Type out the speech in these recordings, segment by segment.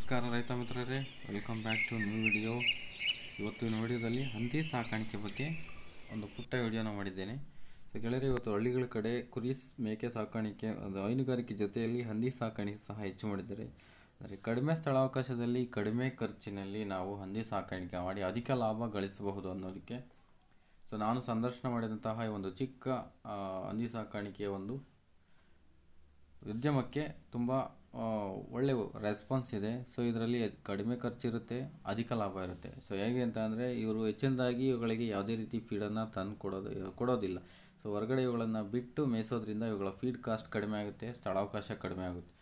ನಮಸ್ಕಾರ ರೈತ ಮಿತ್ರರೇ, welcome back to new video. ಇವತ್ತಿನ ವಿಡಿಯೋದಲ್ಲಿ ಹಂದಿ ಸಾಕಾಣಿಕೆ ಬಗ್ಗೆ ಒಂದು ಪುಟ್ಟ ವಿಡಿಯೋನ ಮಾಡಿದ್ದೇನೆ. ಗೆಳೆಯರೆ, ಇವತ್ತು ಹಳ್ಳಿಗಳ ಕಡೆ ಕುರಿ ಮೇಕೆ ಸಾಕಾಣಿಕೆ ಹೈನುಗಾರಿಕೆ ಜೊತೆಯಲ್ಲಿ ಹಂದಿ ಸಾಕಾಣಿಕೆ ಸಹ ಹೆಚ್ಚು ಮಾಡಿದ್ದಾರೆ. ಅಂದರೆ ಕಡಿಮೆ ಸ್ಥಳಾವಕಾಶದಲ್ಲಿ ಕಡಿಮೆ ಖರ್ಚಿನಲ್ಲಿ ನಾವು ಹಂದಿ ಸಾಕಾಣಿಕೆ ಮಾಡಿ ಅಧಿಕ ಲಾಭ ಗಳಿಸಬಹುದು ಅನ್ನೋದಕ್ಕೆ ನಾನು ಸಂದರ್ಶನ ಮಾಡಿದಂತಹ ಈ ಒಂದು ಚಿಕ್ಕ ಹಂದಿ ಸಾಕಾಣಿಕೆಯ ಒಂದು ಉದ್ಯಮಕ್ಕೆ ತುಂಬ ಒಳ್ಳೆಯ ರೆಸ್ಪಾನ್ಸ್ ಇದೆ. ಇದರಲ್ಲಿ ಕಡಿಮೆ ಖರ್ಚಿರುತ್ತೆ, ಅಧಿಕ ಲಾಭ ಇರುತ್ತೆ. ಹೇಗೆ ಅಂತ ಅಂದರೆ, ಇವರು ಹೆಚ್ಚಿನದಾಗಿ ಇವುಗಳಿಗೆ ಯಾವುದೇ ರೀತಿ ಫೀಡನ್ನು ತಂದು ಕೊಡೋದಿಲ್ಲ. ಹೊರಗಡೆ ಇವುಗಳನ್ನು ಬಿಟ್ಟು ಮೇಯಿಸೋದ್ರಿಂದ ಇವುಗಳ ಫೀಡ್ ಕಾಸ್ಟ್ ಕಡಿಮೆ ಆಗುತ್ತೆ, ಸ್ಥಳಾವಕಾಶ ಕಡಿಮೆ ಆಗುತ್ತೆ.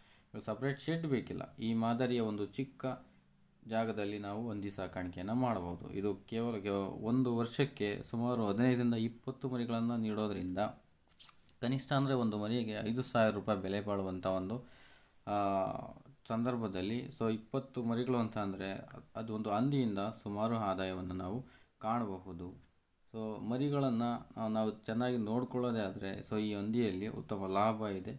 ಸಪ್ರೇಟ್ ಶೆಡ್ ಬೇಕಿಲ್ಲ. ಈ ಮಾದರಿಯ ಒಂದು ಚಿಕ್ಕ ಜಾಗದಲ್ಲಿ ನಾವು ಹಂದಿ ಸಾಕಾಣಿಕೆಯನ್ನು ಮಾಡಬಹುದು. ಇದು ಕೇವಲ ಒಂದು ವರ್ಷಕ್ಕೆ ಸುಮಾರು 15-20 ಮರಿಗಳನ್ನು ನೀಡೋದ್ರಿಂದ ಕನಿಷ್ಠ ಅಂದರೆ ಒಂದು ಮರಿಗೆ 5,000 ರೂಪಾಯಿ ಬೆಲೆ ಬಾಳುವಂಥ ಒಂದು ಸಂದರ್ಭದಲ್ಲಿ 20 ಮರಿಗಳು ಅಂತ ಅಂದರೆ ಅದು ಒಂದು ಹಂದಿಯಿಂದ ಸುಮಾರು ಆದಾಯವನ್ನು ನಾವು ಕಾಣಬಹುದು. ಮರಿಗಳನ್ನು ನಾವು ಚೆನ್ನಾಗಿ ನೋಡ್ಕೊಳ್ಳೋದೇ ಆದರೆ ಈ ಹಂದಿಯಲ್ಲಿ ಉತ್ತಮ ಲಾಭ ಇದೆ.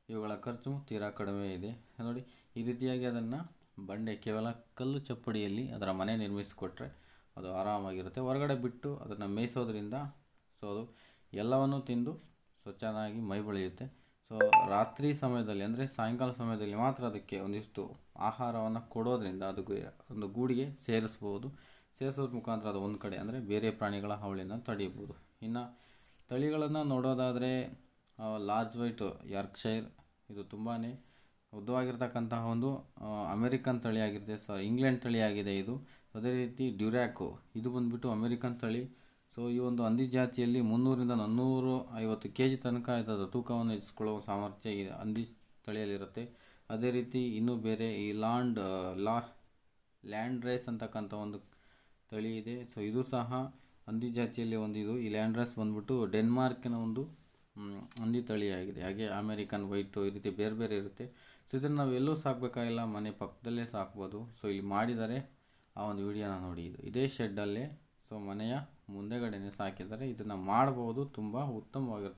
ಇವುಗಳ ಖರ್ಚು ತೀರಾ ಕಡಿಮೆ ಇದೆ. ನೋಡಿ, ಈ ರೀತಿಯಾಗಿ ಅದನ್ನು ಬಂಡೆ ಕೇವಲ ಕಲ್ಲು ಚಪ್ಪಡಿಯಲ್ಲಿ ಅದರ ಮನೆ ನಿರ್ಮಿಸಿಕೊಟ್ರೆ ಅದು ಆರಾಮಾಗಿರುತ್ತೆ. ಹೊರಗಡೆ ಬಿಟ್ಟು ಅದನ್ನು ಮೇಯಿಸೋದ್ರಿಂದ ಅದು ಎಲ್ಲವನ್ನೂ ತಿಂದು ಚೆನ್ನಾಗಿ ಮೈ ಬೆಳೆಯುತ್ತೆ. ರಾತ್ರಿ ಸಮಯದಲ್ಲಿ ಅಂದರೆ ಸಾಯಂಕಾಲ ಸಮಯದಲ್ಲಿ ಮಾತ್ರ ಅದಕ್ಕೆ ಒಂದಿಷ್ಟು ಆಹಾರವನ್ನು ಕೊಡೋದ್ರಿಂದ ಅದಕ್ಕೆ ಒಂದು ಗೂಡಿಗೆ ಸೇರಿಸೋದ್ರ ಮುಖಾಂತರ ಅದು ಒಂದು ಕಡೆ ಅಂದರೆ ಬೇರೆ ಪ್ರಾಣಿಗಳ ಹಾವಳಿಯನ್ನು ತಡೆಯಬಹುದು. ಇನ್ನು ತಳಿಗಳನ್ನು ನೋಡೋದಾದರೆ ಲಾರ್ಜ್ ವೈಟ್ ಯಾರ್ಕ್ಷೈರ್ ಇದು ತುಂಬಾ ಉದ್ದವಾಗಿರ್ತಕ್ಕಂತಹ ಒಂದು ಅಮೆರಿಕನ್ ತಳಿಯಾಗಿರುತ್ತೆ. ಇಂಗ್ಲೆಂಡ್ ತಳಿಯಾಗಿದೆ ಇದು. ಅದೇ ರೀತಿ ಡ್ಯುರ್ಯಾಕೋ ಇದು ಬಂದುಬಿಟ್ಟು ಅಮೆರಿಕನ್ ತಳಿ. ಈ ಒಂದು ಹಂದಿ ಜಾತಿಯಲ್ಲಿ 300-450 kg ತನಕ ಇದರ ತೂಕವನ್ನು ಹೆಚ್ಚಿಕೊಳ್ಳುವ ಸಾಮರ್ಥ್ಯ ಈ ಹಂದಿ ತಳಿಯಲ್ಲಿರುತ್ತೆ. ಅದೇ ರೀತಿ ಇನ್ನೂ ಬೇರೆ ಈ ಲ್ಯಾಂಡ್ ರೇಸ್ ಅಂತಕ್ಕಂಥ ಒಂದು ತಳಿ ಇದೆ. ಇದು ಸಹ ಹಂದಿ ಜಾತಿಯಲ್ಲಿ ಒಂದಿದು. ಈ ಲ್ಯಾಂಡ್ ರೇಸ್ ಬಂದ್ಬಿಟ್ಟು ಡೆನ್ಮಾರ್ಕಿನ ಒಂದು ಹಂದಿ ತಳಿಯಾಗಿದೆ. ಹಾಗೆ ಅಮೆರಿಕನ್ ವೈಟು ಈ ರೀತಿ ಬೇರೆ ಬೇರೆ ಇರುತ್ತೆ. ಇದನ್ನು ನಾವು ಎಲ್ಲೂ ಸಾಕಬೇಕಾಗಿಲ್ಲ, ಮನೆ ಪಕ್ಕದಲ್ಲೇ ಸಾಕ್ಬೋದು. ಇಲ್ಲಿ ಮಾಡಿದರೆ ಆ ಒಂದು ವಿಡಿಯೋನ ನೋಡಿ. ಇದೇ ಶೆಡ್ಡಲ್ಲೇ ಮನೆಯ ಮುಂದೆಗಡೆನೇ ಸಾಕಿದರೆ ಇದನ್ನು ಮಾಡ್ಬೋದು. ತುಂಬ ಉತ್ತಮವಾಗಿರುತ್ತೆ.